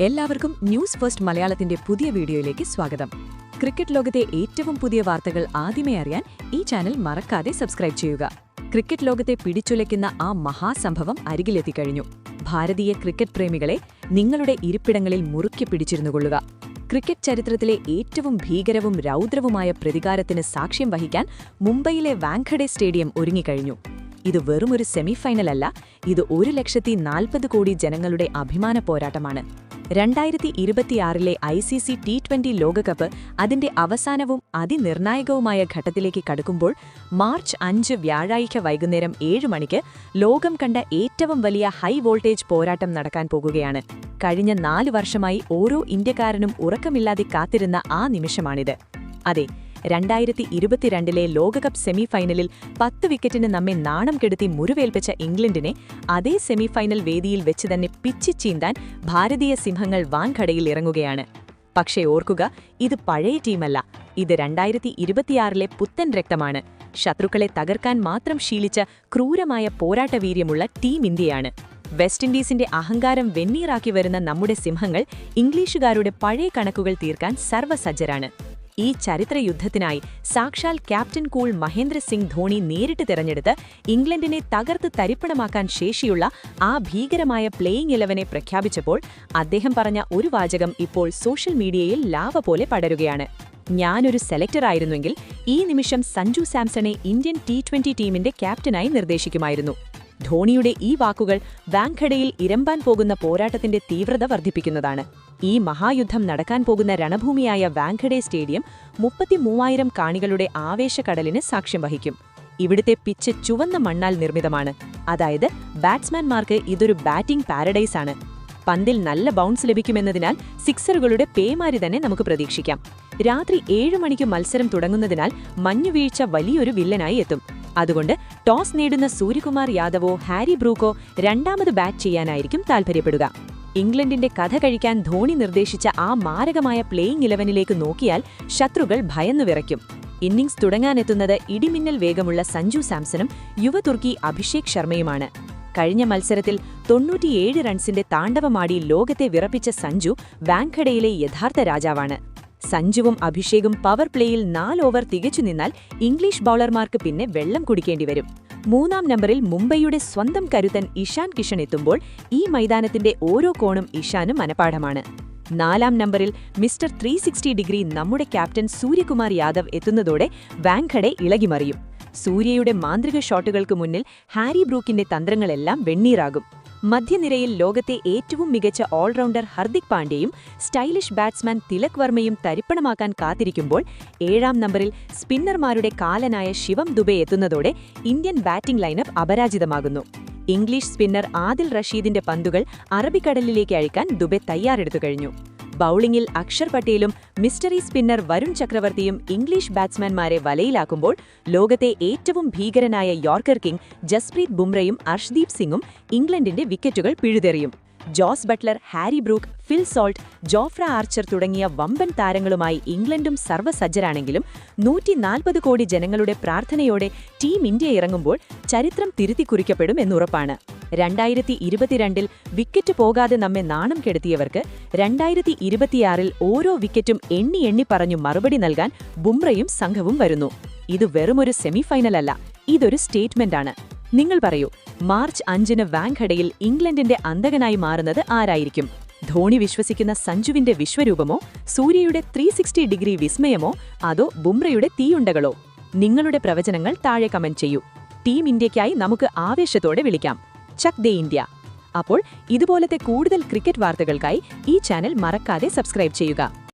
എല്ലാവർക്കും news first മലയാളത്തിന്റെ പുതിയ വീഡിയോയിലേക്ക് സ്വാഗതം. ക്രിക്കറ്റ് ലോകത്തെ ഏറ്റവും പുതിയ വാർത്തകൾ ആദ്യമേ അറിയാൻ ഈ ചാനൽ മറക്കാതെ സബ്സ്ക്രൈബ് ചെയ്യുക. ക്രിക്കറ്റ് ലോകത്തെ പിടിച്ചുലയ്ക്കുന്ന ആ മഹാസംഭവം അരികിലെത്തിക്കഴിഞ്ഞു. ഭാരതീയ ക്രിക്കറ്റ് പ്രേമികളെ നിങ്ങളുടെ ഇരിപ്പിടങ്ങളിൽ മുറുക്കി പിടിച്ചിരുന്നുകൊള്ളുക. ക്രിക്കറ്റ് ചരിത്രത്തിലെ ഏറ്റവും ഭീകരവും രൗദ്രവുമായ പ്രതികാരത്തിന് സാക്ഷ്യം വഹിക്കാൻ മുംബൈയിലെ വാങ്കഡെ സ്റ്റേഡിയം ഒരുങ്ങിക്കഴിഞ്ഞു. ഇത് വെറുമൊരു സെമിഫൈനലല്ല, ഇത് 1,40,000 കോടി ജനങ്ങളുടെ അഭിമാന പോരാട്ടമാണ്. 2026 ICC T20 ലോകകപ്പ് അതിന്റെ അവസാനവും അതിനിർണായകവുമായ ഘട്ടത്തിലേക്ക് കടക്കുമ്പോൾ മാർച്ച് 5 വ്യാഴാഴ്ച വൈകുന്നേരം 7 മണിക്ക് ലോകം കണ്ട ഏറ്റവും വലിയ ഹൈ വോൾട്ടേജ് പോരാട്ടം നടക്കാൻ പോകുകയാണ്. കഴിഞ്ഞ 4 വർഷമായി ഓരോ ഇന്ത്യക്കാരനും ഉറക്കമില്ലാതെ കാത്തിരുന്ന ആ നിമിഷമാണിത്. അതെ, 2022 ലോകകപ്പ് സെമിഫൈനലിൽ 10 വിക്കറ്റിന് നമ്മെ നാണം കെടുത്തി മുറിവേൽപ്പിച്ച ഇംഗ്ലണ്ടിനെ അതേ സെമിഫൈനൽ വേദിയിൽ വെച്ച് തന്നെ പിച്ചിച്ചീന്താൻ ഭാരതീയ സിംഹങ്ങൾ വാൻഖടയിൽ ഇറങ്ങുകയാണ്. പക്ഷേ ഓർക്കുക, ഇത് പഴയ ടീമല്ല, ഇത് 2026 പുത്തൻ രക്തമാണ്. ശത്രുക്കളെ തകർക്കാൻ മാത്രം ശീലിച്ച ക്രൂരമായ പോരാട്ടവീര്യമുള്ള ടീം ഇന്ത്യയാണ്. വെസ്റ്റ് ഇൻഡീസിന്റെ അഹങ്കാരം വെന്നീറാക്കി വരുന്ന നമ്മുടെ സിംഹങ്ങൾ ഇംഗ്ലീഷുകാരുടെ പഴയ കണക്കുകൾ തീർക്കാൻ സർവ്വസജ്ജരാണ്. ഈ ചരിത്രയുദ്ധത്തിനായി സാക്ഷാൽ ക്യാപ്റ്റൻ കൂൾ മഹേന്ദ്ര സിംഗ് ധോണി നേരിട്ട് തിരഞ്ഞെടുത്ത് ഇംഗ്ലണ്ടിനെ തകർത്ത് തരിപ്പണമാക്കാൻ ശേഷിയുള്ള ആ ഭീകരമായ പ്ലേയിംഗ് 11 പ്രഖ്യാപിച്ചപ്പോൾ അദ്ദേഹം പറഞ്ഞ ഒരു വാചകം ഇപ്പോൾ സോഷ്യൽ മീഡിയയിൽ ലാവ പോലെ പടരുകയാണ്. ഞാനൊരു സെലക്ടറായിരുന്നെങ്കിൽ ഈ നിമിഷം സഞ്ജു സാംസണെ ഇന്ത്യൻ T20 ടീമിന്റെ ക്യാപ്റ്റനായി നിർദ്ദേശിക്കുമായിരുന്നു. ധോണിയുടെ ഈ വാക്കുകൾ വാൻഖഡയിൽ ഇരമ്പാൻ പോകുന്ന പോരാട്ടത്തിന്റെ തീവ്രത വർദ്ധിപ്പിക്കുന്നതാണ്. ഈ മഹായുദ്ധം നടക്കാൻ പോകുന്ന രണഭൂമിയായ വാൻഖഡെ സ്റ്റേഡിയം 33,000 കാണികളുടെ ആവേശക്കടലിന് സാക്ഷ്യം വഹിക്കും. ഇവിടുത്തെ പിച്ച് ചുവന്ന മണ്ണാൽ നിർമ്മിതമാണ്. അതായത് ബാറ്റ്സ്മാൻമാർക്ക് ഇതൊരു ബാറ്റിംഗ് പാരഡൈസ് ആണ്. പന്തിൽ നല്ല ബൗൺസ് ലഭിക്കുമെന്നതിനാൽ സിക്സറുകളുടെ പേമാരി തന്നെ നമുക്ക് പ്രതീക്ഷിക്കാം. രാത്രി 7 മണിക്ക് മത്സരം തുടങ്ങുന്നതിനാൽ മഞ്ഞുവീഴ്ച വലിയൊരു വില്ലനായി എത്തും. അതുകൊണ്ട് ടോസ് നേടുന്ന സൂര്യകുമാർ യാദവോ ഹാരി ബ്രൂക്കോ രണ്ടാമത് ബാറ്റ് ചെയ്യാനായിരിക്കും താൽപര്യപ്പെടുക. ഇംഗ്ലണ്ടിന്റെ കഥ കഴിക്കാൻ ധോണി നിർദ്ദേശിച്ച ആ മാരകമായ പ്ലേയിംഗ് 11 നോക്കിയാൽ ശത്രുക്കൾ ഭയന്നു വിറയ്ക്കും. ഇന്നിംഗ്സ് തുടങ്ങാനെത്തുന്നത് ഇടിമിന്നൽ വേഗമുള്ള സഞ്ജു സാംസണും യുവ തുർക്കി അഭിഷേക് ശർമ്മയുമാണ്. കഴിഞ്ഞ മത്സരത്തിൽ 97 റൺസിന്റെ താണ്ഡവമാടി ലോകത്തെ വിറപ്പിച്ച സഞ്ജു വാൻഖഡയിലെ യഥാർത്ഥ രാജാവാണ്. സഞ്ജുവും അഭിഷേകും പവർ പ്ലേയിൽ 4 ഓവർ തികച്ചു നിന്നാൽ ഇംഗ്ലീഷ് ബൌളർമാർക്ക് പിന്നെ വെള്ളം കുടിക്കേണ്ടിവരും. 3-ാം നമ്പറിൽ മുംബൈയുടെ സ്വന്തം കരുത്തൻ ഇഷാൻ കിഷൻ എത്തുമ്പോൾ ഈ മൈതാനത്തിന്റെ ഓരോ കോണും ഇഷാനും മനപാഠമാണ്. 4-ാം നമ്പറിൽ മിസ്റ്റർ 360 ഡിഗ്രി നമ്മുടെ ക്യാപ്റ്റൻ സൂര്യകുമാർ യാദവ് എത്തുന്നതോടെ വാൻഖഡെ ഇളകിമറിയും. സൂര്യയുടെ മാന്ത്രിക ഷോട്ടുകൾക്ക് മുന്നിൽ ഹാരി ബ്രൂക്കിന്റെ തന്ത്രങ്ങളെല്ലാം വെണ്ണീറാകും. മധ്യനിരയിൽ ലോകത്തെ ഏറ്റവും മികച്ച ഓൾറൗണ്ടർ ഹർദിക് പാണ്ഡ്യയും സ്റ്റൈലിഷ് ബാറ്റ്സ്മാൻ തിലക് വർമ്മയും തരിപ്പണമാക്കാൻ കാത്തിരിക്കുമ്പോൾ 7-ാം നമ്പറിൽ സ്പിന്നർമാരുടെ കാലനായ ശിവം ദുബെ എത്തുന്നതോടെ ഇന്ത്യൻ ബാറ്റിംഗ് ലൈനപ്പ് അപരാജിതമാകുന്നു. ഇംഗ്ലീഷ് സ്പിന്നർ ആദിൽ റഷീദിന്റെ പന്തുകൾ അറബിക്കടലിലേക്ക് അയക്കാൻ ദുബെ തയ്യാറെടുത്തു കഴിഞ്ഞു. ബൌളിംഗിൽ അക്ഷർ പട്ടേലും മിസ്റ്ററി സ്പിന്നർ വരുൺ ചക്രവർത്തിയും ഇംഗ്ലീഷ് ബാറ്റ്സ്മാൻമാരെ വലയിലാക്കുമ്പോൾ ലോകത്തെ ഏറ്റവും ഭീകരനായ യോർക്കർ കിങ് ജസ്പ്രീത് ബുംറയും അർഷ്ദീപ് സിംഗും ഇംഗ്ലണ്ടിന്റെ വിക്കറ്റുകൾ പിഴുതെറിയും. Jos Buttler, Harry Brook, Phil Salt, Jofra Archer തുടങ്ങിയ വമ്പൻ താരങ്ങളുമായി ഇംഗ്ലണ്ടും സർവ്വസജ്ജരാണെങ്കിലും 140 കോടി ജനങ്ങളുടെ പ്രാർത്ഥനയോടെ ടീം ഇന്ത്യ ഇറങ്ങുമ്പോൾ ചരിത്രം തിരുത്തിക്കുറിക്കപ്പെടും എന്നുറപ്പാണ്. 2022 വിക്കറ്റ് പോകാതെ നമ്മെ നാണം കെടുത്തിയവർക്ക് 2026 ഓരോ വിക്കറ്റും എണ്ണി പറഞ്ഞു മറുപടി നൽകാൻ ബുംറയും സംഘവും വരുന്നു. ഇത് വെറുമൊരു സെമിഫൈനലല്ല, ഇതൊരു സ്റ്റേറ്റ്മെന്റാണ്. നിങ്ങൾ പറയൂ, മാർച്ച് 5 വാൻഖഡയിൽ ഇംഗ്ലണ്ടിന്റെ അന്തകനായി മാറുന്നത് ആരായിരിക്കും? ധോണി വിശ്വസിക്കുന്ന സഞ്ജുവിന്റെ വിശ്വരൂപമോ, സൂര്യയുടെ 360 ഡിഗ്രി വിസ്മയമോ, അതോ ബുംറയുടെ തീയുണ്ടകളോ? നിങ്ങളുടെ പ്രവചനങ്ങൾ താഴെ കമന്റ് ചെയ്യൂ. ടീം ഇന്ത്യയ്ക്കായി നമുക്ക് ആവേശത്തോടെ വിളിക്കാം. ചക് ദേ ഇന്ത്യ. അപ്പോൾ ഇതുപോലത്തെ കൂടുതൽ ക്രിക്കറ്റ് വാർത്തകൾക്കായി ഈ ചാനൽ മറക്കാതെ സബ്സ്ക്രൈബ് ചെയ്യുക.